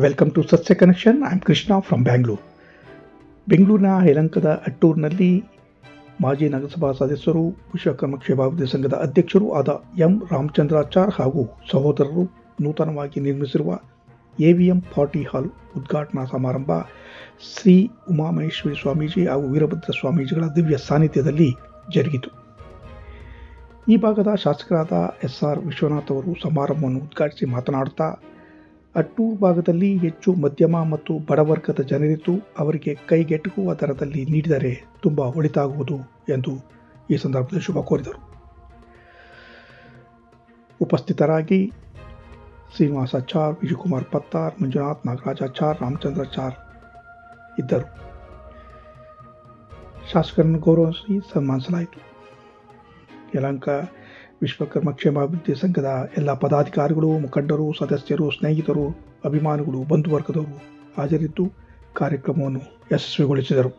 Welcome to ಸಸ್ಯ connection. I am Krishna from Bangalore. ಬೆಂಗಳೂರಿನ ಯಲಹಂಕದ ಅಟ್ಟೂರಿನಲ್ಲಿ ಮಾಜಿ ನಗರಸಭಾ ಸದಸ್ಯರು, ವಿಶ್ವಕರ್ಮ ಕ್ಷೇಮಾಭಿವೃದ್ಧಿ ಸಂಘದ ಅಧ್ಯಕ್ಷರೂ ಆದ ಎಂ ರಾಮಚಂದ್ರಾಚಾರ್ ಹಾಗೂ ಸಹೋದರರು ನೂತನವಾಗಿ ನಿರ್ಮಿಸಿರುವ ಎವಿಎಂ ಪಾರ್ಟಿ ಹಾಲ್ ಉದ್ಘಾಟನಾ ಸಮಾರಂಭ ಶ್ರೀ ಉಮಾಮಹೇಶ್ವರಿ ಸ್ವಾಮೀಜಿ ಹಾಗೂ ವೀರಭದ್ರ ಸ್ವಾಮೀಜಿಗಳ ದಿವ್ಯ ಸಾನ್ನಿಧ್ಯದಲ್ಲಿ ಜರುಗಿತು. ಈ ಭಾಗದ ಶಾಸಕರಾದ ಎಸ್.ಆರ್. ವಿಶ್ವನಾಥ್ ಅವರು ಸಮಾರಂಭವನ್ನು ಉದ್ಘಾಟಿಸಿ ಮಾತನಾಡುತ್ತಾ, ಅಟ್ಟೂರು ಭಾಗದಲ್ಲಿ ಹೆಚ್ಚು ಮಧ್ಯಮ ಮತ್ತು ಬಡವರ್ಗದ ಜನರಿದ್ದು ಅವರಿಗೆ ಕೈಗೆಟುಕುವ ದರದಲ್ಲಿ ನೀಡಿದರೆ ತುಂಬ ಒಳಿತಾಗುವುದು ಎಂದು ಈ ಸಂದರ್ಭದಲ್ಲಿ ಶುಭ ಕೋರಿದರು. ಉಪಸ್ಥಿತರಾಗಿ ಶ್ರೀನಿವಾಸಾಚಾರ್, ವಿಜಯಕುಮಾರ್ ಪತ್ತಾರ್, ಮಂಜುನಾಥ್, ನಾಗರಾಜಾಚಾರ್, ರಾಮಚಂದ್ರಾಚಾರ್ ಇದ್ದರು. ಶಾಸಕರನ್ನು ಗೌರವಿಸಿ ಸನ್ಮಾನಿಸಲಾಯಿತು. ಯಲಹಂಕ ವಿಶ್ವಕರ್ಮ ಕ್ಷೇಮಾಭಿವೃದ್ಧಿ ಸಂಘದ ಎಲ್ಲ ಪದಾಧಿಕಾರಿಗಳು, ಮುಖಂಡರು, ಸದಸ್ಯರು, ಸ್ನೇಹಿತರು, ಅಭಿಮಾನಿಗಳು, ಬಂಧುವರ್ಗದವರು ಹಾಜರಿದ್ದು ಕಾರ್ಯಕ್ರಮವನ್ನು ಯಶಸ್ವಿಗೊಳಿಸಿದರು.